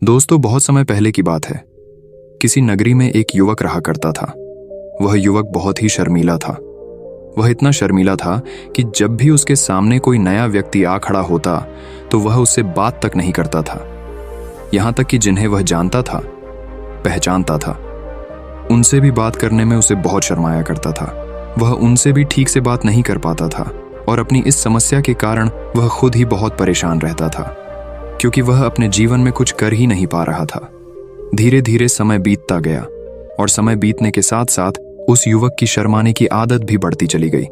दोस्तों, बहुत समय पहले की बात है। किसी नगरी में एक युवक रहा करता था। वह युवक बहुत ही शर्मीला था। वह इतना शर्मीला था कि जब भी उसके सामने कोई नया व्यक्ति आ खड़ा होता तो वह उससे बात तक नहीं करता था। यहां तक कि जिन्हें वह जानता था, पहचानता था, उनसे भी बात करने में उसे बहुत शर्माया करता था। वह उनसे भी ठीक से बात नहीं कर पाता था और अपनी इस समस्या के कारण वह खुद ही बहुत परेशान रहता था, क्योंकि वह अपने जीवन में कुछ कर ही नहीं पा रहा था। धीरे धीरे समय बीतता गया और समय बीतने के साथ साथ उस युवक की शर्माने की आदत भी बढ़ती चली गई,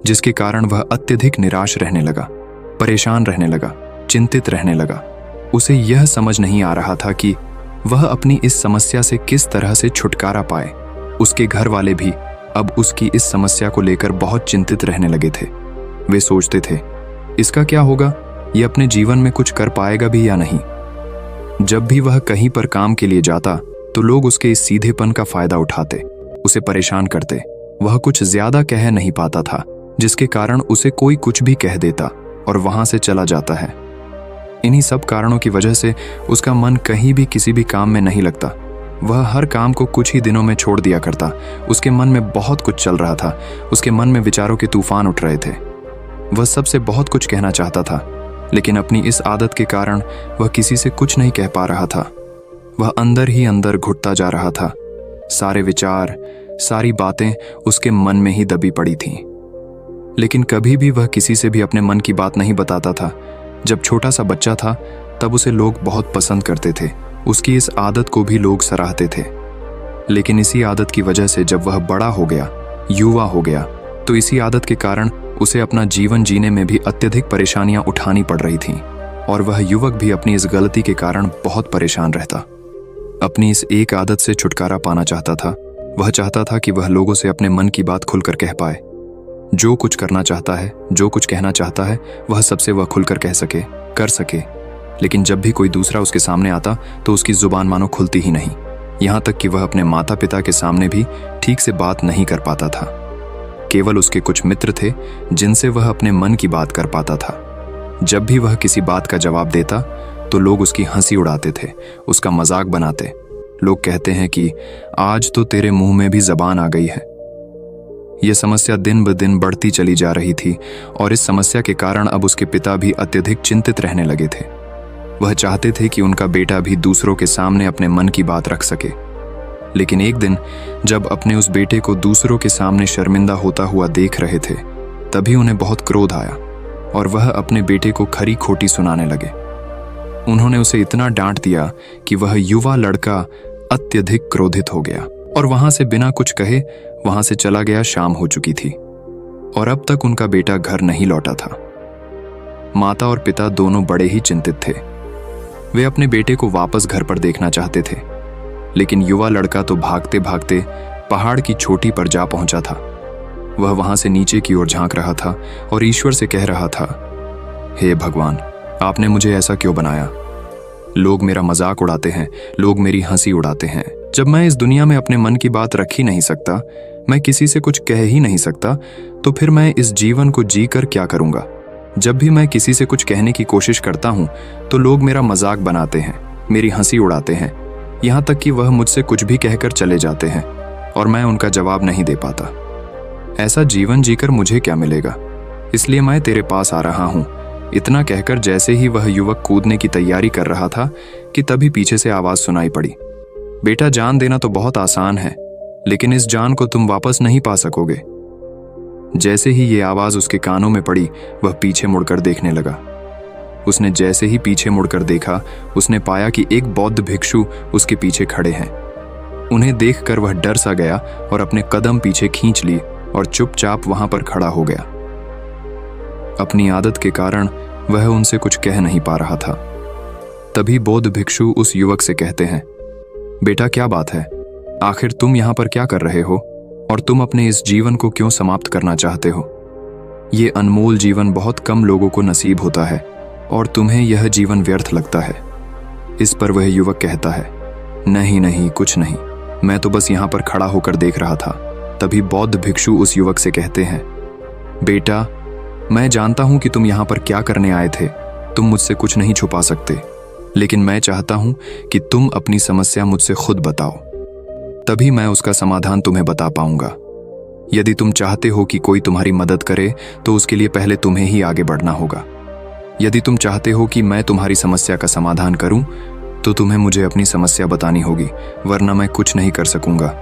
जिसके कारण वह अत्यधिक निराश रहने लगा, परेशान रहने लगा, चिंतित रहने लगा। उसे यह समझ नहीं आ रहा था कि वह अपनी इस समस्या से किस तरह से छुटकारा पाए। उसके घर वाले भी अब उसकी इस समस्या को लेकर बहुत चिंतित रहने लगे थे। वे सोचते थे, इसका क्या होगा, ये अपने जीवन में कुछ कर पाएगा भी या नहीं। जब भी वह कहीं पर काम के लिए जाता तो लोग उसके इस सीधेपन का फायदा उठाते, उसे परेशान करते। वह कुछ ज्यादा कह नहीं पाता था, जिसके कारण उसे कोई कुछ भी कह देता और वहां से चला जाता है। इन्हीं सब कारणों की वजह से उसका मन कहीं भी किसी भी काम में नहीं लगता। वह हर काम को कुछ ही दिनों में छोड़ दिया करता। उसके मन में बहुत कुछ चल रहा था। उसके मन में विचारों के तूफान उठ रहे थे। वह सबसे बहुत कुछ कहना चाहता था, लेकिन अपनी इस आदत के कारण वह किसी से कुछ नहीं कह पा रहा था। वह अंदर ही अंदर घुटता जा रहा था। सारे विचार, सारी बातें उसके मन में ही दबी पड़ी थीं। लेकिन कभी भी वह किसी से भी अपने मन की बात नहीं बताता था। जब छोटा सा बच्चा था तब उसे लोग बहुत पसंद करते थे। उसकी इस आदत को भी लोग सराहते थे। लेकिन इसी आदत की वजह से जब वह बड़ा हो गया, युवा हो गया, तो इसी आदत के कारण उसे अपना जीवन जीने में भी अत्यधिक परेशानियां उठानी पड़ रही थीं और वह युवक भी अपनी इस गलती के कारण बहुत परेशान रहता। अपनी इस एक आदत से छुटकारा पाना चाहता था। वह चाहता था कि वह लोगों से अपने मन की बात खुलकर कह पाए। जो कुछ करना चाहता है, जो कुछ कहना चाहता है, वह सबसे वह खुलकर कह सके, कर सके। लेकिन जब भी कोई दूसरा उसके सामने आता तो उसकी जुबान मानो खुलती ही नहीं। यहाँ तक कि वह अपने माता पिता के सामने भी ठीक से बात नहीं कर पाता था। केवल उसके कुछ मित्र थे जिनसे वह अपने मन की बात कर पाता था। जब भी वह किसी बात का जवाब देता तो लोग उसकी हंसी उड़ाते थे, उसका मजाक बनाते। लोग कहते हैं कि आज तो तेरे मुंह में भी जबान आ गई है। यह समस्या दिन ब दिन बढ़ती चली जा रही थी और इस समस्या के कारण अब उसके पिता भी अत्यधिक चिंतित रहने लगे थे। वह चाहते थे कि उनका बेटा भी दूसरों के सामने अपने मन की बात रख सके। लेकिन एक दिन जब अपने उस बेटे को दूसरों के सामने शर्मिंदा होता हुआ देख रहे थे, तभी उन्हें बहुत क्रोध आया और वह अपने बेटे को खरी खोटी सुनाने लगे। उन्होंने उसे इतना डांट दिया कि वह युवा लड़का अत्यधिक क्रोधित हो गया और वहां से बिना कुछ कहे वहां से चला गया। शाम हो चुकी थी और अब तक उनका बेटा घर नहीं लौटा था। माता और पिता दोनों बड़े ही चिंतित थे। वे अपने बेटे को वापस घर पर देखना चाहते थे, लेकिन युवा लड़का तो भागते भागते पहाड़ की चोटी पर जा पहुंचा था। वह वहां से नीचे की ओर झांक रहा था और ईश्वर से कह रहा था, हे भगवान, आपने मुझे ऐसा क्यों बनाया? लोग मेरा मजाक उड़ाते हैं, लोग मेरी हंसी उड़ाते हैं। जब मैं इस दुनिया में अपने मन की बात रख ही नहीं सकता, मैं किसी से कुछ कह ही नहीं सकता, तो फिर मैं इस जीवन को जी कर क्या करूंगा? जब भी मैं किसी से कुछ कहने की कोशिश करता हूं तो लोग मेरा मजाक बनाते हैं, मेरी हंसी उड़ाते हैं, यहाँ तक कि वह मुझसे कुछ भी कहकर चले जाते हैं और मैं उनका जवाब नहीं दे पाता। ऐसा जीवन जीकर मुझे क्या मिलेगा? इसलिए मैं तेरे पास आ रहा हूँ। इतना कहकर जैसे ही वह युवक कूदने की तैयारी कर रहा था कि तभी पीछे से आवाज सुनाई पड़ी, बेटा, जान देना तो बहुत आसान है, लेकिन इस जान को तुम वापस नहीं पा सकोगे। जैसे ही ये आवाज उसके कानों में पड़ी, वह पीछे मुड़कर देखने लगा। उसने जैसे ही पीछे मुड़कर देखा, उसने पाया कि एक बौद्ध भिक्षु उसके पीछे खड़े हैं। उन्हें देखकर वह डर सा गया और अपने कदम पीछे खींच लिए और चुपचाप वहां पर खड़ा हो गया। अपनी आदत के कारण वह उनसे कुछ कह नहीं पा रहा था। तभी बौद्ध भिक्षु उस युवक से कहते हैं, बेटा, क्या बात है? आखिर तुम यहाँ पर क्या कर रहे हो और तुम अपने इस जीवन को क्यों समाप्त करना चाहते हो? ये अनमोल जीवन बहुत कम लोगों को नसीब होता है और तुम्हें यह जीवन व्यर्थ लगता है। इस पर वह युवक कहता है, नहीं नहीं, कुछ नहीं, मैं तो बस यहाँ पर खड़ा होकर देख रहा था। तभी बौद्ध भिक्षु उस युवक से कहते हैं, बेटा, मैं जानता हूं कि तुम यहाँ पर क्या करने आए थे। तुम मुझसे कुछ नहीं छुपा सकते, लेकिन मैं चाहता हूं कि तुम अपनी समस्या मुझसे खुद बताओ, तभी मैं उसका समाधान तुम्हें बता पाऊंगा। यदि तुम चाहते हो कि कोई तुम्हारी मदद करे तो उसके लिए पहले तुम्हें ही आगे बढ़ना होगा। यदि तुम चाहते हो कि मैं तुम्हारी समस्या का समाधान करूं तो तुम्हें मुझे अपनी समस्या बतानी होगी, वरना मैं कुछ नहीं कर सकूंगा।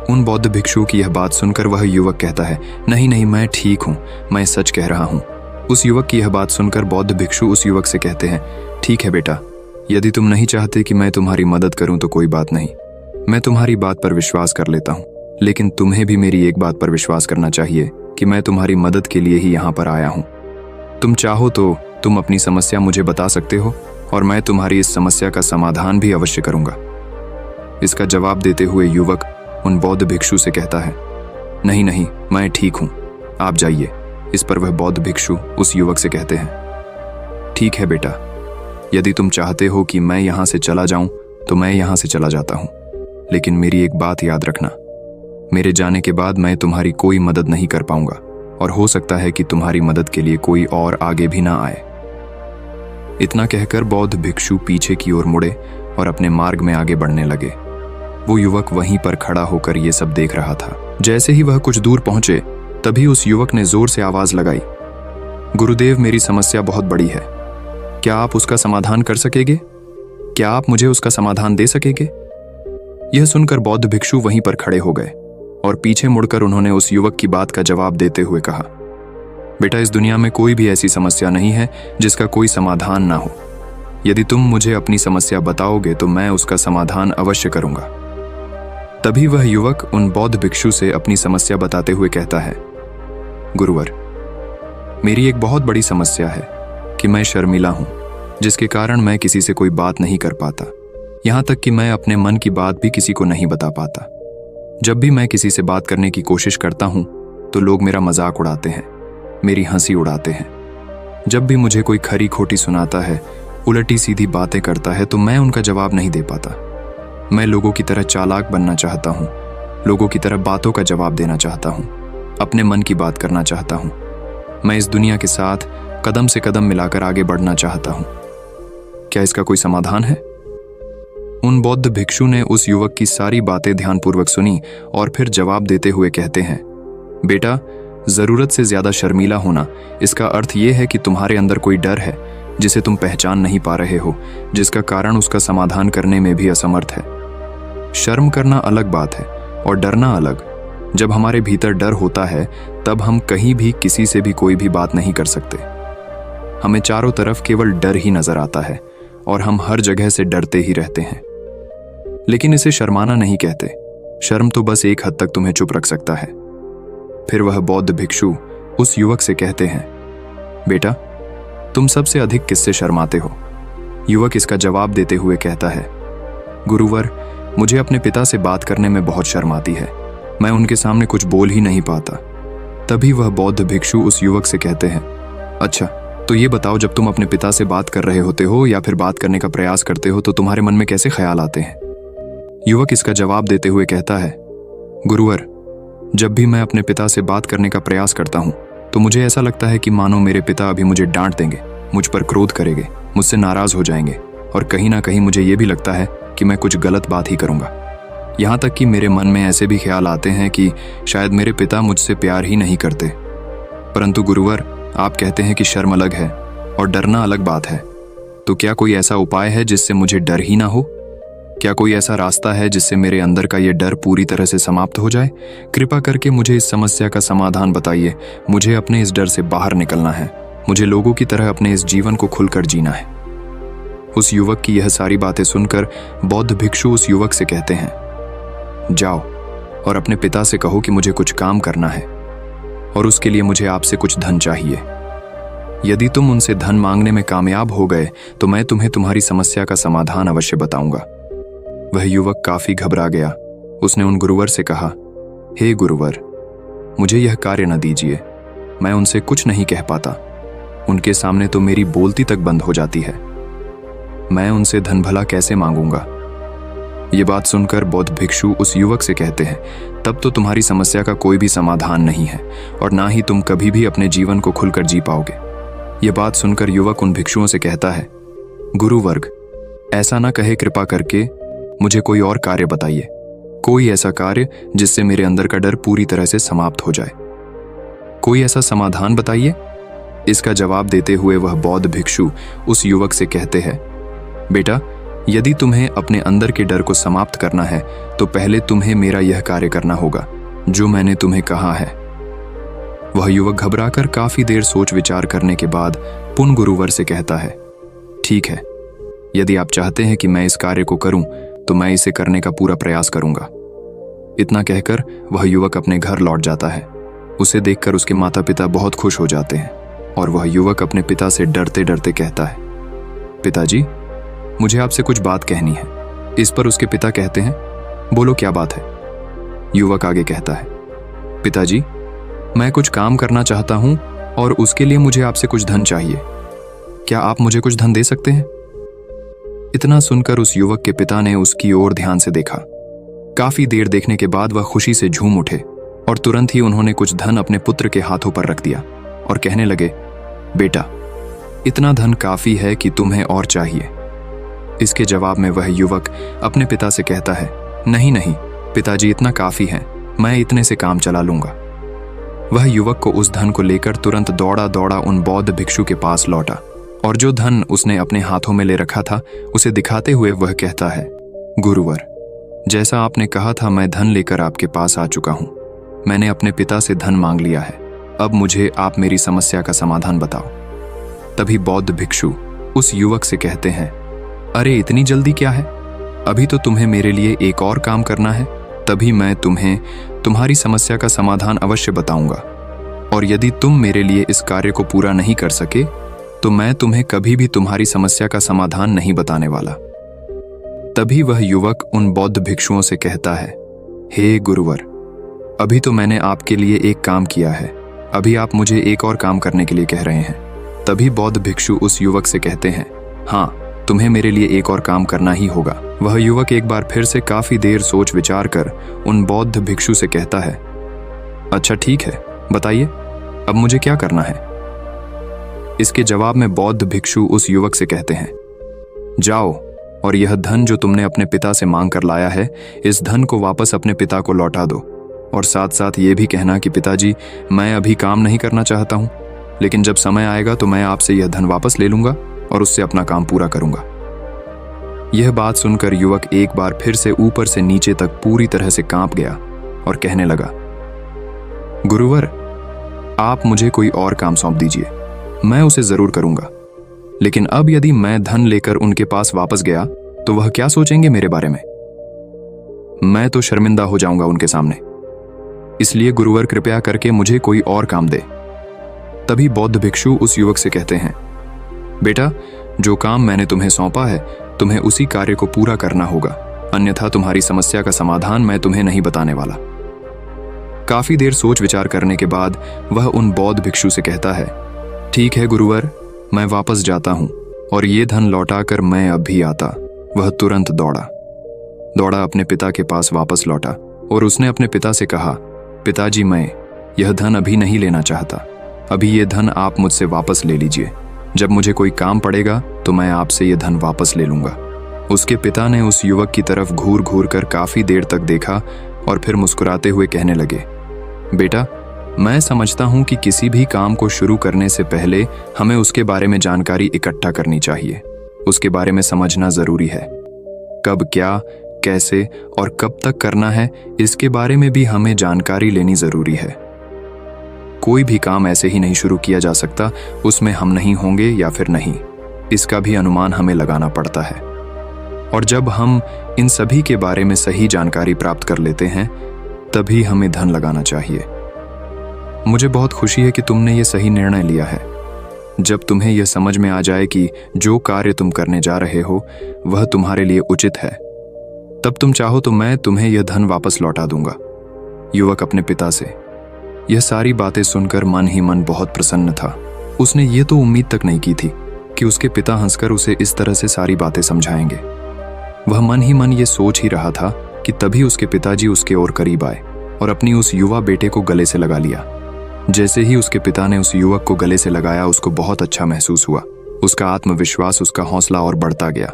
उन बौद्ध भिक्षु की यह बात सुनकर वह युवक कहता है, नहीं नहीं, मैं ठीक हूं, मैं सच कह रहा हूं। उस युवक की यह बात सुनकर बौद्ध भिक्षु उस युवक से कहते हैं, ठीक है बेटा, यदि तुम नहीं चाहते कि मैं तुम्हारी मदद करूं तो कोई बात नहीं, मैं तुम्हारी बात पर विश्वास कर लेता हूं। लेकिन तुम्हें भी मेरी एक बात पर विश्वास करना चाहिए कि मैं तुम्हारी मदद के लिए ही यहाँ पर आया हूँ। तुम चाहो तो तुम अपनी समस्या मुझे बता सकते हो और मैं तुम्हारी इस समस्या का समाधान भी अवश्य करूंगा। इसका जवाब देते हुए युवक उन बौद्ध भिक्षु से कहता है, नहीं नहीं, मैं ठीक हूँ, आप जाइए। इस पर वह बौद्ध भिक्षु उस युवक से कहते हैं, ठीक है बेटा, यदि तुम चाहते हो कि मैं यहाँ से चला जाऊं तो मैं यहाँ से चला जाता हूँ, लेकिन मेरी एक बात याद रखना, मेरे जाने के बाद मैं तुम्हारी कोई मदद नहीं कर पाऊंगा और हो सकता है कि तुम्हारी मदद के लिए कोई और आगे भी ना आए। इतना कहकर बौद्ध भिक्षु पीछे की ओर मुड़े और अपने मार्ग में आगे बढ़ने लगे। वो युवक वहीं पर खड़ा होकर ये सब देख रहा था। जैसे ही वह कुछ दूर पहुंचे तभी उस युवक ने जोर से आवाज लगाई, गुरुदेव, मेरी समस्या बहुत बड़ी है, क्या आप उसका समाधान कर सकेंगे? क्या आप मुझे उसका समाधान दे सकेंगे? यह सुनकर बौद्ध भिक्षु वहीं पर खड़े हो गए और पीछे मुड़कर उन्होंने उस युवक की बात का जवाब देते हुए कहा, बेटा, इस दुनिया में कोई भी ऐसी समस्या नहीं है जिसका कोई समाधान ना हो। यदि तुम मुझे अपनी समस्या बताओगे तो मैं उसका समाधान अवश्य करूंगा। तभी वह युवक उन बौद्ध भिक्षु से अपनी समस्या बताते हुए कहता है, गुरुवर, मेरी एक बहुत बड़ी समस्या है कि मैं शर्मिला हूं, जिसके कारण मैं किसी से कोई बात नहीं कर पाता। यहां तक कि मैं अपने मन की बात भी किसी को नहीं बता पाता। जब भी मैं किसी से बात करने की कोशिश करता हूं तो लोग मेरा मजाक उड़ाते हैं, मेरी हंसी उड़ाते हैं। जब भी मुझे कोई खरी खोटी सुनाता है, उलटी सीधी बातें करता है, तो मैं उनका जवाब नहीं दे पाता। मैं लोगों की तरह चालाक बनना चाहता हूं, लोगों की तरह बातों का जवाब देना चाहता हूं, अपने मन की बात करना चाहता हूं। मैं इस दुनिया के साथ कदम से कदम मिलाकर आगे बढ़ना चाहता हूं। क्या इसका कोई समाधान है? उन बौद्ध भिक्षु ने उस युवक की सारी बातें ध्यानपूर्वक सुनी और फिर जवाब देते हुए कहते हैं, बेटा, जरूरत से ज्यादा शर्मीला होना, इसका अर्थ यह है कि तुम्हारे अंदर कोई डर है जिसे तुम पहचान नहीं पा रहे हो, जिसका कारण उसका समाधान करने में भी असमर्थ है। शर्म करना अलग बात है और डरना अलग। जब हमारे भीतर डर होता है तब हम कहीं भी किसी से भी कोई भी बात नहीं कर सकते। हमें चारों तरफ केवल डर ही नजर आता है और हम हर जगह से डरते ही रहते हैं। लेकिन इसे शर्माना नहीं कहते। शर्म तो बस एक हद तक तुम्हें चुप रख सकता है। फिर वह बौद्ध भिक्षु उस युवक से कहते हैं, बेटा, तुम सबसे अधिक किससे शर्माते हो? युवक इसका जवाब देते हुए कहता है, गुरुवर, मुझे अपने पिता से बात करने में बहुत शर्म आती है। मैं उनके सामने कुछ बोल ही नहीं पाता। तभी वह बौद्ध भिक्षु उस युवक से कहते हैं, अच्छा, तो ये बताओ, जब तुम अपने पिता से बात कर रहे होते हो या फिर बात करने का प्रयास करते हो तो तुम्हारे मन में कैसे ख्याल आते हैं? युवक इसका जवाब देते हुए कहता है, गुरुवर, जब भी मैं अपने पिता से बात करने का प्रयास करता हूँ तो मुझे ऐसा लगता है कि मानो मेरे पिता अभी मुझे डांट देंगे, मुझ पर क्रोध करेंगे, मुझसे नाराज हो जाएंगे और कहीं ना कहीं मुझे ये भी लगता है कि मैं कुछ गलत बात ही करूँगा। यहाँ तक कि मेरे मन में ऐसे भी ख्याल आते हैं कि शायद मेरे पिता मुझसे प्यार ही नहीं करते। परंतु गुरुवर, आप कहते हैं कि शर्म अलग है और डरना अलग बात है, तो क्या कोई ऐसा उपाय है जिससे मुझे डर ही ना हो? क्या कोई ऐसा रास्ता है जिससे मेरे अंदर का ये डर पूरी तरह से समाप्त हो जाए? कृपा करके मुझे इस समस्या का समाधान बताइए। मुझे अपने इस डर से बाहर निकलना है। मुझे लोगों की तरह अपने इस जीवन को खुलकर जीना है। उस युवक की यह सारी बातें सुनकर बौद्ध भिक्षु उस युवक से कहते हैं, जाओ और अपने पिता से कहो कि मुझे कुछ काम करना है और उसके लिए मुझे आपसे कुछ धन चाहिए। यदि तुम उनसे धन मांगने में कामयाब हो गए तो मैं तुम्हें तुम्हारी समस्या का समाधान अवश्य बताऊंगा। वह युवक काफी घबरा गया। उसने उन गुरुवर से कहा, हे गुरुवर, मुझे यह कार्य न दीजिए। मैं उनसे कुछ नहीं कह पाता। उनके सामने तो मेरी बोलती तक बंद हो जाती है। मैं उनसे धन भला कैसे मांगूंगा? ये बात सुनकर बौद्ध भिक्षु उस युवक से कहते हैं, तब तो तुम्हारी समस्या का कोई भी समाधान नहीं है और ना ही तुम कभी भी अपने जीवन को खुलकर जी पाओगे। ये बात सुनकर युवक उन भिक्षुओं से कहता है, गुरुवर्ग, ऐसा ना कहे, कृपा करके मुझे कोई और कार्य बताइए, कोई ऐसा कार्य जिससे मेरे अंदर का डर पूरी तरह से समाप्त हो जाए। कोई ऐसा समाधान बताइए। इसका जवाब देते हुए वह बौद्ध भिक्षु उस युवक से कहते हैं, बेटा, यदि तुम्हें अपने अंदर के डर को समाप्त करना है तो पहले तुम्हें मेरा यह कार्य करना होगा जो मैंने तुम्हें कहा है। वह युवक घबराकर काफी देर सोच विचार करने के बाद पुन गुरुवर से कहता है, ठीक है, यदि आप चाहते हैं कि मैं इस कार्य को करूं तो मैं इसे करने का पूरा प्रयास करूंगा। इतना कहकर वह युवक अपने घर लौट जाता है। उसे देखकर उसके माता पिता बहुत खुश हो जाते हैं और वह युवक अपने पिता से डरते डरते कहता है, पिताजी, मुझे आपसे कुछ बात कहनी है। इस पर उसके पिता कहते हैं, बोलो क्या बात है। युवक आगे कहता है, पिताजी, मैं कुछ काम करना चाहता हूं और उसके लिए मुझे आपसे कुछ धन चाहिए। क्या आप मुझे कुछ धन दे सकते हैं? इतना सुनकर उस युवक के पिता ने उसकी ओर ध्यान से देखा। काफी देर देखने के बाद वह खुशी से झूम उठे और तुरंत ही उन्होंने कुछ धन अपने पुत्र के हाथों पर रख दिया और कहने लगे, बेटा, इतना धन काफी है कि तुम्हें और चाहिए। इसके जवाब में वह युवक अपने पिता से कहता है, नहीं नहीं पिताजी, इतना काफी है, मैं इतने से काम चला लूंगा। वह युवक को उस धन को लेकर तुरंत दौड़ा दौड़ा उन बौद्ध भिक्षु के पास लौटा और जो धन उसने अपने हाथों में ले रखा था उसे दिखाते हुए वह कहता है, गुरुवर, जैसा आपने कहा था मैं धन लेकर आपके पास आ चुका हूं। मैंने अपने पिता से धन मांग लिया है। अब मुझे आप मेरी समस्या का समाधान बताओ। तभी बौद्ध भिक्षु उस युवक से कहते हैं, अरे इतनी जल्दी क्या है, अभी तो तुम्हें मेरे लिए एक और काम करना है, तभी मैं तुम्हें तुम्हारी समस्या का समाधान अवश्य बताऊंगा। और यदि तुम मेरे लिए इस कार्य को पूरा नहीं कर सके तो मैं तुम्हें कभी भी तुम्हारी समस्या का समाधान नहीं बताने वाला। तभी वह युवक उन बौद्ध भिक्षुओं से कहता है, हे गुरुवर, अभी तो मैंने आपके लिए एक काम किया है, अभी आप मुझे एक और काम करने के लिए कह रहे हैं। तभी बौद्ध भिक्षु उस युवक से कहते हैं, हाँ, तुम्हें मेरे लिए एक और काम करना ही होगा। वह युवक एक बार फिर से काफी देर सोच विचार कर उन बौद्ध भिक्षु से कहता है, अच्छा ठीक है, बताइए अब मुझे क्या करना है। इसके जवाब में बौद्ध भिक्षु उस युवक से कहते हैं, जाओ और यह धन जो तुमने अपने पिता से मांग कर लाया है, इस धन को वापस अपने पिता को लौटा दो और साथ साथ ये भी कहना कि पिताजी, मैं अभी काम नहीं करना चाहता हूं, लेकिन जब समय आएगा तो मैं आपसे यह धन वापस ले लूंगा और उससे अपना काम पूरा करूंगा। यह बात सुनकर युवक एक बार फिर से ऊपर से नीचे तक पूरी तरह से कांप गया और कहने लगा, गुरुवर, आप मुझे कोई और काम सौंप दीजिए, मैं उसे जरूर करूंगा। लेकिन अब यदि मैं धन लेकर उनके पास वापस गया तो वह क्या सोचेंगे मेरे बारे में? मैं तो शर्मिंदा हो जाऊंगा उनके सामने। इसलिए गुरुवर, कृपया करके मुझे कोई और काम दे। तभी बौद्ध भिक्षु उस युवक से कहते हैं, बेटा, जो काम मैंने तुम्हें सौंपा है तुम्हें उसी कार्य को पूरा करना होगा, अन्यथा तुम्हारी समस्या का समाधान मैं तुम्हें नहीं बताने वाला। काफी देर सोच विचार करने के बाद वह उन बौद्ध भिक्षु से कहता है, ठीक है गुरुवर, मैं वापस जाता हूं और ये धन लौटाकर मैं अब भी आता। वह तुरंत दौड़ा अपने पिता के पास वापस लौटा और उसने अपने पिता से कहा, पिताजी, मैं यह धन अभी नहीं लेना चाहता, अभी ये धन आप मुझसे वापस ले लीजिए। जब मुझे कोई काम पड़ेगा तो मैं आपसे ये धन वापस ले लूंगा। उसके पिता ने उस युवक की तरफ घूर घूर कर काफी देर तक देखा और फिर मुस्कुराते हुए कहने लगे, बेटा, मैं समझता हूं कि किसी भी काम को शुरू करने से पहले हमें उसके बारे में जानकारी इकट्ठा करनी चाहिए। उसके बारे में समझना जरूरी है। कब, क्या, कैसे और कब तक करना है, इसके बारे में भी हमें जानकारी लेनी जरूरी है। कोई भी काम ऐसे ही नहीं शुरू किया जा सकता, उसमें हम नहीं होंगे या फिर नहीं, इसका भी अनुमान हमें लगाना पड़ता है। और जब हम इन सभी के बारे में सही जानकारी प्राप्त कर लेते हैं तभी हमें धन लगाना चाहिए। मुझे बहुत खुशी है कि तुमने ये सही निर्णय लिया है। जब तुम्हें यह समझ में आ जाए कि जो कार्य तुम करने जा रहे हो वह तुम्हारे लिए उचित है, तब तुम चाहो तो मैं तुम्हें यह धन वापस लौटा दूंगा। युवक अपने पिता से यह सारी बातें सुनकर मन ही मन बहुत प्रसन्न था। उसने ये तो उम्मीद तक नहीं की थी कि उसके पिता हंसकर उसे इस तरह से सारी बातें समझाएंगे। वह मन ही मन ये सोच ही रहा था कि तभी उसके पिताजी उसके और करीब आए और अपनी उस युवा बेटे को गले से लगा लिया। जैसे ही उसके पिता ने उस युवक को गले से लगाया, उसको बहुत अच्छा महसूस हुआ। उसका आत्मविश्वास, उसका हौसला और बढ़ता गया।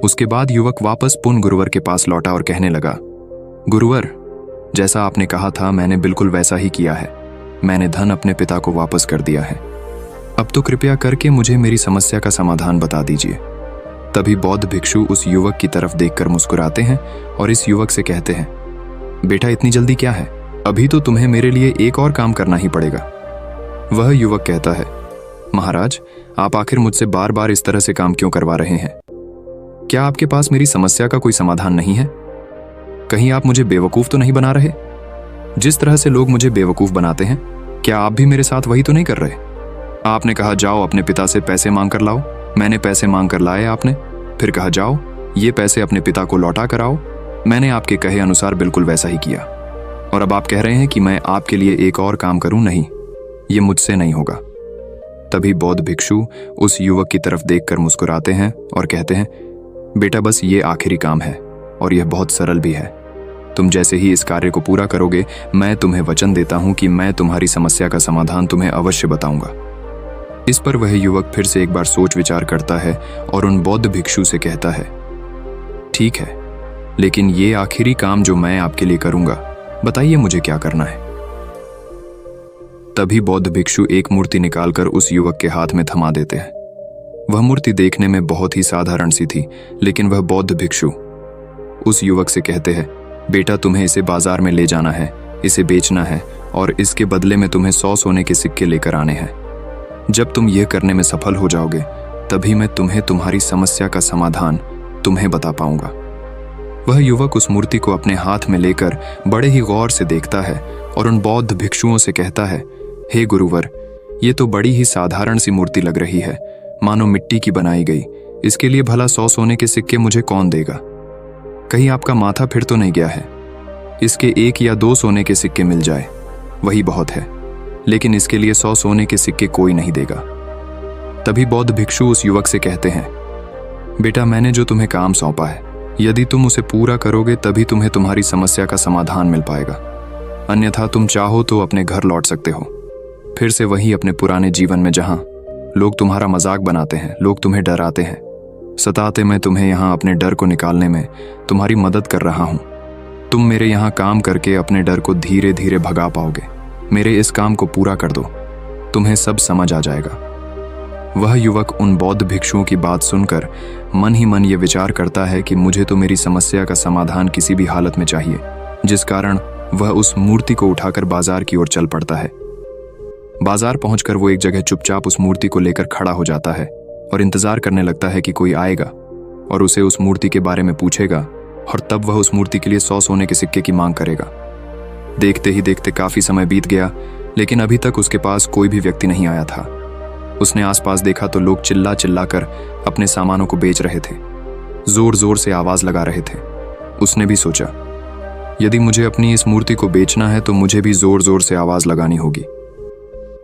उसके बाद युवक वापस पुन गुरुवर के पास लौटा और कहने लगा, गुरुवर, जैसा आपने कहा था मैंने बिल्कुल वैसा ही किया है। मैंने धन अपने पिता को वापस कर दिया है। अब तो कृपया करके मुझे मेरी समस्या का समाधान बता दीजिए। तभी बौद्ध भिक्षु उस युवक की तरफ देखकर मुस्कुराते हैं और इस युवक से कहते हैं, बेटा इतनी जल्दी क्या है, अभी तो तुम्हें मेरे लिए एक और काम करना ही पड़ेगा। वह युवक कहता है, महाराज, आप आखिर मुझसे बार बार इस तरह से काम क्यों करवा रहे हैं? क्या आपके पास मेरी समस्या का कोई समाधान नहीं है? कहीं आप मुझे बेवकूफ तो नहीं बना रहे? जिस तरह से लोग मुझे बेवकूफ बनाते हैं, क्या आप भी मेरे साथ वही तो नहीं कर रहे? आपने कहा जाओ अपने पिता से पैसे मांग कर लाओ, मैंने पैसे मांग कर लाए आपने, फिर कहा जाओ ये पैसे अपने पिता को लौटा कर आओ, मैंने आपके कहे अनुसार बिल्कुल वैसा ही किया। और अब आप कह रहे हैं कि मैं आपके लिए एक और काम करूं? नहीं, ये मुझसे नहीं होगा। तभी बौद्ध भिक्षु उस युवक की तरफ देखकर मुस्कुराते हैं और कहते हैं, बेटा बस ये आखिरी काम है और यह बहुत सरल भी है। तुम जैसे ही इस कार्य को पूरा करोगे, मैं तुम्हें वचन देता हूं कि मैं तुम्हारी समस्या का समाधान तुम्हें अवश्य बताऊंगा। इस पर वह युवक फिर से एक बार सोच विचार करता है और उन बौद्ध भिक्षु से कहता है, ठीक है, लेकिन ये आखिरी काम जो मैं आपके लिए करूंगा, बताइए मुझे क्या करना है। तभी बौद्ध भिक्षु एक मूर्ति निकालकर उस युवक के हाथ में थमा देते हैं। वह मूर्ति देखने में बहुत ही साधारण सी थी, लेकिन वह बौद्ध भिक्षु उस युवक से कहते हैं, बेटा तुम्हें इसे बाजार में ले जाना है, इसे बेचना है और इसके बदले में तुम्हें 100 सोने के सिक्के लेकर आने हैं। जब तुम यह करने में सफल हो जाओगे, तभी मैं तुम्हें तुम्हारी समस्या का समाधान तुम्हें बता पाऊंगा। वह युवक उस मूर्ति को अपने हाथ में लेकर बड़े ही गौर से देखता है और उन बौद्ध भिक्षुओं से कहता है, हे गुरुवर, ये तो बड़ी ही साधारण सी मूर्ति लग रही है, मानो मिट्टी की बनाई गई। इसके लिए भला 100 सोने के सिक्के मुझे कौन देगा? कहीं आपका माथा फिर तो नहीं गया है? इसके 1 या 2 सोने के सिक्के मिल जाए, वही बहुत है, लेकिन इसके लिए 100 सोने के सिक्के कोई नहीं देगा। तभी बौद्ध भिक्षु उस युवक से कहते हैं, बेटा मैंने जो तुम्हें काम सौंपा है, यदि तुम उसे पूरा करोगे तभी तुम्हें तुम्हारी समस्या का समाधान मिल पाएगा, अन्यथा तुम चाहो तो अपने घर लौट सकते हो, फिर से वही अपने पुराने जीवन में जहां लोग तुम्हारा मजाक बनाते हैं, लोग तुम्हें डराते हैं, सताते। मैं तुम्हें यहाँ अपने डर को निकालने में तुम्हारी मदद कर रहा हूँ। तुम मेरे यहाँ काम करके अपने डर को धीरे धीरे भगा पाओगे। मेरे इस काम को पूरा कर दो, तुम्हें सब समझ आ जाएगा। वह युवक उन बौद्ध भिक्षुओं की बात सुनकर मन ही मन ये विचार करता है कि मुझे तो मेरी समस्या का समाधान किसी भी हालत में चाहिए, जिस कारण वह उस मूर्ति को उठाकर बाजार की ओर चल पड़ता है। बाजार पहुंचकर वो एक जगह चुपचाप उस मूर्ति को लेकर खड़ा हो जाता है और इंतजार करने लगता है कि कोई आएगा और उसे उस मूर्ति के बारे में पूछेगा, और तब वह उस मूर्ति के लिए 100 सोने के सिक्के की मांग करेगा। देखते ही देखते काफी समय बीत गया, लेकिन अभी तक उसके पास कोई भी व्यक्ति नहीं आया था। उसने आसपास देखा तो लोग चिल्ला चिल्ला कर अपने सामानों को बेच रहे थे, जोर जोर से आवाज लगा रहे थे। उसने भी सोचा, यदि मुझे अपनी इस मूर्ति को बेचना है तो मुझे भी जोर जोर से आवाज लगानी होगी।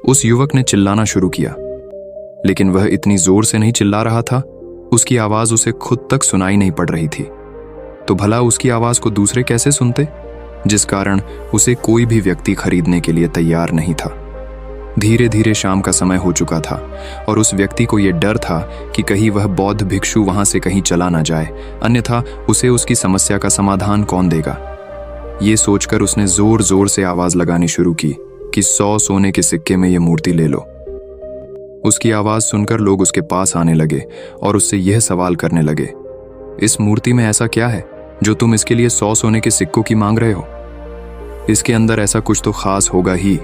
उस युवक ने चिल्लाना शुरू किया, लेकिन वह इतनी जोर से नहीं चिल्ला रहा था, उसकी आवाज उसे खुद तक सुनाई नहीं पड़ रही थी। तो भला उसकी आवाज को दूसरे कैसे सुनते, जिस कारण उसे कोई भी व्यक्ति खरीदने के लिए तैयार नहीं था। धीरे धीरे शाम का समय हो चुका था और उस व्यक्ति को यह डर था कि कहीं वह बौद्ध भिक्षु वहां से कहीं चला ना जाए, अन्यथा उसे उसकी समस्या का समाधान कौन देगा। ये सोचकर उसने जोर जोर से आवाज लगानी शुरू की कि 100 सोने के सिक्के में यह मूर्ति ले लो। उसकी आवाज सुनकर लोग उसके पास आने लगे और उससे यह सवाल करने लगे, इस मूर्ति में ऐसा क्या है जो तुम इसके लिए 100 सोने के सिक्कों की मांग रहे हो? इसके अंदर ऐसा कुछ तो खास होगा ही।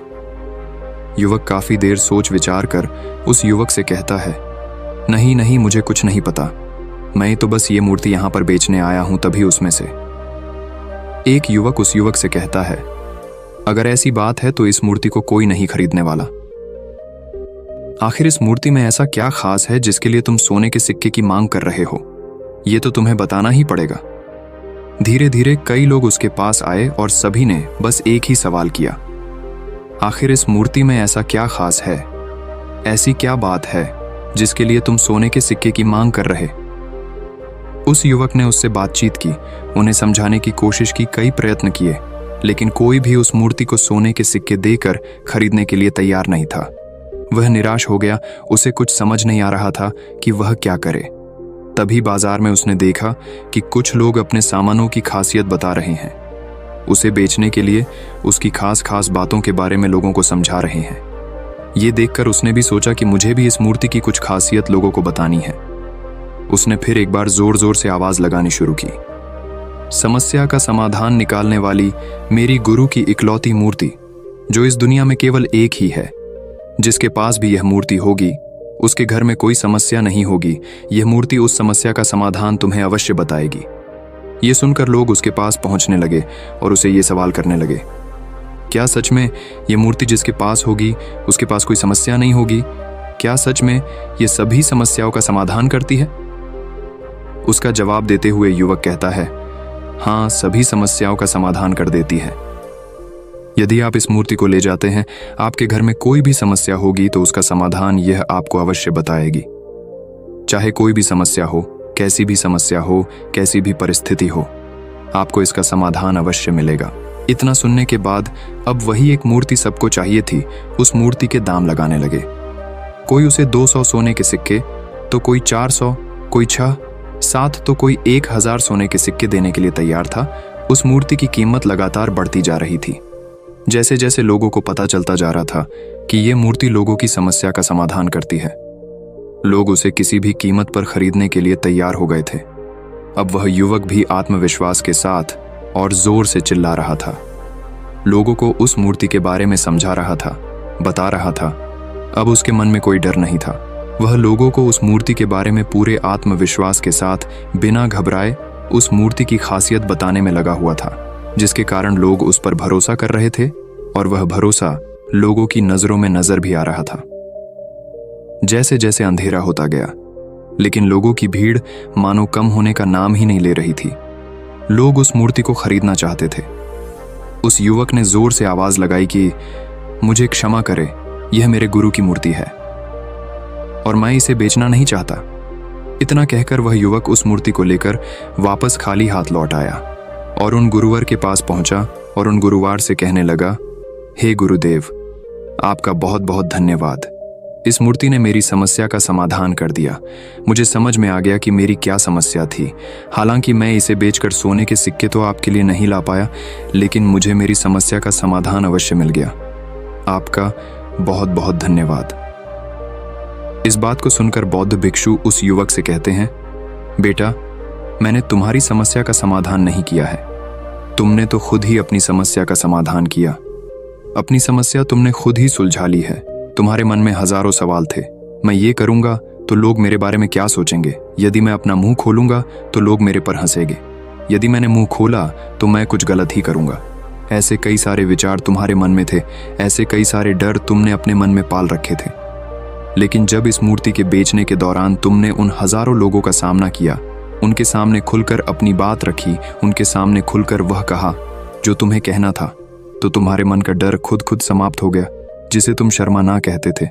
युवक काफी देर सोच विचार कर उस युवक से कहता है, नहीं नहीं, मुझे कुछ नहीं पता, मैं तो बस ये मूर्ति यहां पर बेचने आया हूं। तभी उसमें से एक युवक उस युवक से कहता है, अगर ऐसी बात है तो इस मूर्ति को कोई नहीं खरीदने वाला। आखिर इस मूर्ति में ऐसा क्या खास है जिसके लिए तुम सोने के सिक्के की मांग कर रहे हो? ये तो तुम्हें बताना ही पड़ेगा। धीरे धीरे कई लोग उसके पास आए और सभी ने बस एक ही सवाल किया, आखिर इस मूर्ति में ऐसा क्या खास है, ऐसी क्या बात है जिसके लिए तुम सोने के सिक्के की मांग कर रहे? उस युवक ने उससे बातचीत की, उन्हें समझाने की कोशिश की, कई प्रयत्न किए, लेकिन कोई भी उस मूर्ति को सोने के सिक्के देकर खरीदने के लिए तैयार नहीं था। वह निराश हो गया, उसे कुछ समझ नहीं आ रहा था कि वह क्या करे। तभी बाजार में उसने देखा कि कुछ लोग अपने सामानों की खासियत बता रहे हैं, उसे बेचने के लिए उसकी खास खास बातों के बारे में लोगों को समझा रहे हैं। ये देखकर उसने भी सोचा कि मुझे भी इस मूर्ति की कुछ खासियत लोगों को बतानी है। उसने फिर एक बार जोर जोर से आवाज लगानी शुरू की, समस्या का समाधान निकालने वाली मेरी गुरु की इकलौती मूर्ति, जो इस दुनिया में केवल एक ही है। जिसके पास भी यह मूर्ति होगी उसके घर में कोई समस्या नहीं होगी। यह मूर्ति उस समस्या का समाधान तुम्हें अवश्य बताएगी। ये सुनकर लोग उसके पास पहुंचने लगे और उसे ये सवाल करने लगे, क्या सच में ये मूर्ति जिसके पास होगी उसके पास कोई समस्या नहीं होगी? क्या सच में ये सभी समस्याओं का समाधान करती है? उसका जवाब देते हुए युवक कहता है, हाँ, सभी समस्याओं का समाधान कर देती है। यदि आप इस मूर्ति को ले जाते हैं, आपके घर में कोई भी समस्या होगी तो उसका समाधान यह आपको अवश्य बताएगी। चाहे कोई भी समस्या हो, कैसी भी समस्या हो, कैसी भी परिस्थिति हो, आपको इसका समाधान अवश्य मिलेगा। इतना सुनने के बाद अब वही एक मूर्ति सबको चाहिए थी, उस मूर्ति के दाम लगाने लगे। कोई उसे 200 सोने के सिक्के, तो कोई 400, कोई 6, 7, तो कोई 1000 सोने के सिक्के देने के लिए तैयार था। उस मूर्ति की कीमत लगातार बढ़ती जा रही थी। जैसे जैसे लोगों को पता चलता जा रहा था कि ये मूर्ति लोगों की समस्या का समाधान करती है, लोग उसे किसी भी कीमत पर खरीदने के लिए तैयार हो गए थे। अब वह युवक भी आत्मविश्वास के साथ और जोर से चिल्ला रहा था, लोगों को उस मूर्ति के बारे में समझा रहा था, बता रहा था। अब उसके मन में कोई डर नहीं था। वह लोगों को उस मूर्ति के बारे में पूरे आत्मविश्वास के साथ बिना घबराए उस मूर्ति की खासियत बताने में लगा हुआ था, जिसके कारण लोग उस पर भरोसा कर रहे थे और वह भरोसा लोगों की नजरों में नजर भी आ रहा था। जैसे जैसे अंधेरा होता गया, लेकिन लोगों की भीड़ मानो कम होने का नाम ही नहीं ले रही थी। लोग उस मूर्ति को खरीदना चाहते थे। उस युवक ने जोर से आवाज लगाई कि मुझे क्षमा करे, यह मेरे गुरु की मूर्ति है और मैं इसे बेचना नहीं चाहता। इतना कहकर वह युवक उस मूर्ति को लेकर वापस खाली हाथ लौट आया और उन गुरुवर के पास पहुंचा और उन गुरुवार से कहने लगा, हे गुरुदेव, आपका बहुत बहुत धन्यवाद। इस मूर्ति ने मेरी समस्या का समाधान कर दिया। मुझे समझ में आ गया कि मेरी क्या समस्या थी। हालांकि मैं इसे बेचकर सोने के सिक्के तो आपके लिए नहीं ला पाया, लेकिन मुझे मेरी समस्या का समाधान अवश्य मिल गया। आपका बहुत बहुत धन्यवाद। इस बात को सुनकर बौद्ध भिक्षु उस युवक से कहते हैं, बेटा, मैंने तुम्हारी समस्या का समाधान नहीं किया है, तुमने तो खुद ही अपनी समस्या का समाधान किया। अपनी समस्या तुमने खुद ही सुलझा ली है। तुम्हारे मन में हजारों सवाल थे, मैं ये करूंगा तो लोग मेरे बारे में क्या सोचेंगे, यदि मैं अपना मुंह खोलूंगा तो लोग मेरे पर हंसेंगे, यदि मैंने मुंह खोला तो मैं कुछ गलत ही करूंगा। ऐसे कई सारे विचार तुम्हारे मन में थे, ऐसे कई सारे डर तुमने अपने मन में पाल रखे थे। लेकिन जब इस मूर्ति के बेचने के दौरान तुमने उन हजारों लोगों का सामना किया, उनके सामने खुलकर अपनी बात रखी, उनके सामने खुलकर वह कहा जो तुम्हें कहना था, तो तुम्हारे मन का डर खुद खुद समाप्त हो गया। जिसे तुम शर्मा ना कहते थे,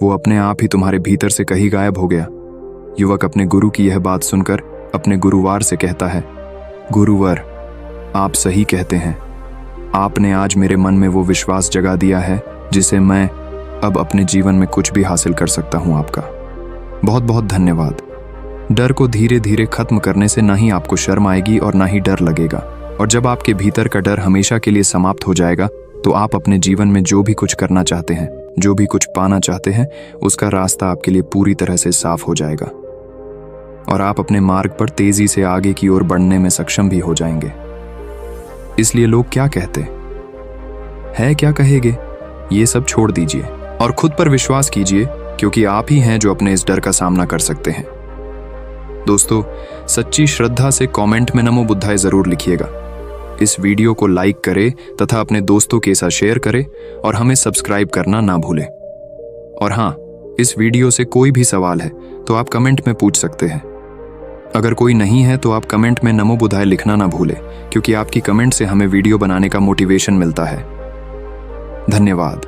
वो अपने आप ही तुम्हारे भीतर से कहीं गायब हो गया। युवक अपने गुरु की यह बात सुनकर अपने गुरुवार से कहता है, गुरुवर, आप सही कहते हैं। आपने आज मेरे मन में वो विश्वास जगा दिया है जिसे मैं अब अपने जीवन में कुछ भी हासिल कर सकता हूं। आपका बहुत बहुत धन्यवाद। डर को धीरे धीरे खत्म करने से ना ही आपको शर्म आएगी और ना ही डर लगेगा, और जब आपके भीतर का डर हमेशा के लिए समाप्त हो जाएगा तो आप अपने जीवन में जो भी कुछ करना चाहते हैं, जो भी कुछ पाना चाहते हैं, उसका रास्ता आपके लिए पूरी तरह से साफ हो जाएगा और आप अपने मार्ग पर तेजी से आगे की ओर बढ़ने में सक्षम भी हो जाएंगे। इसलिए लोग क्या कहते हैं, क्या कहेंगे, ये सब छोड़ दीजिए और खुद पर विश्वास कीजिए, क्योंकि आप ही हैं जो अपने इस डर का सामना कर सकते हैं। दोस्तों, सच्ची श्रद्धा से कमेंट में नमो बुद्धाय जरूर लिखिएगा। इस वीडियो को लाइक करें तथा अपने दोस्तों के साथ शेयर करें और हमें सब्सक्राइब करना ना भूलें। और हाँ, इस वीडियो से कोई भी सवाल है तो आप कमेंट में पूछ सकते हैं। अगर कोई नहीं है तो आप कमेंट में नमो बुद्धाय लिखना ना भूलें, क्योंकि आपकी कमेंट से हमें वीडियो बनाने का मोटिवेशन मिलता है। धन्यवाद।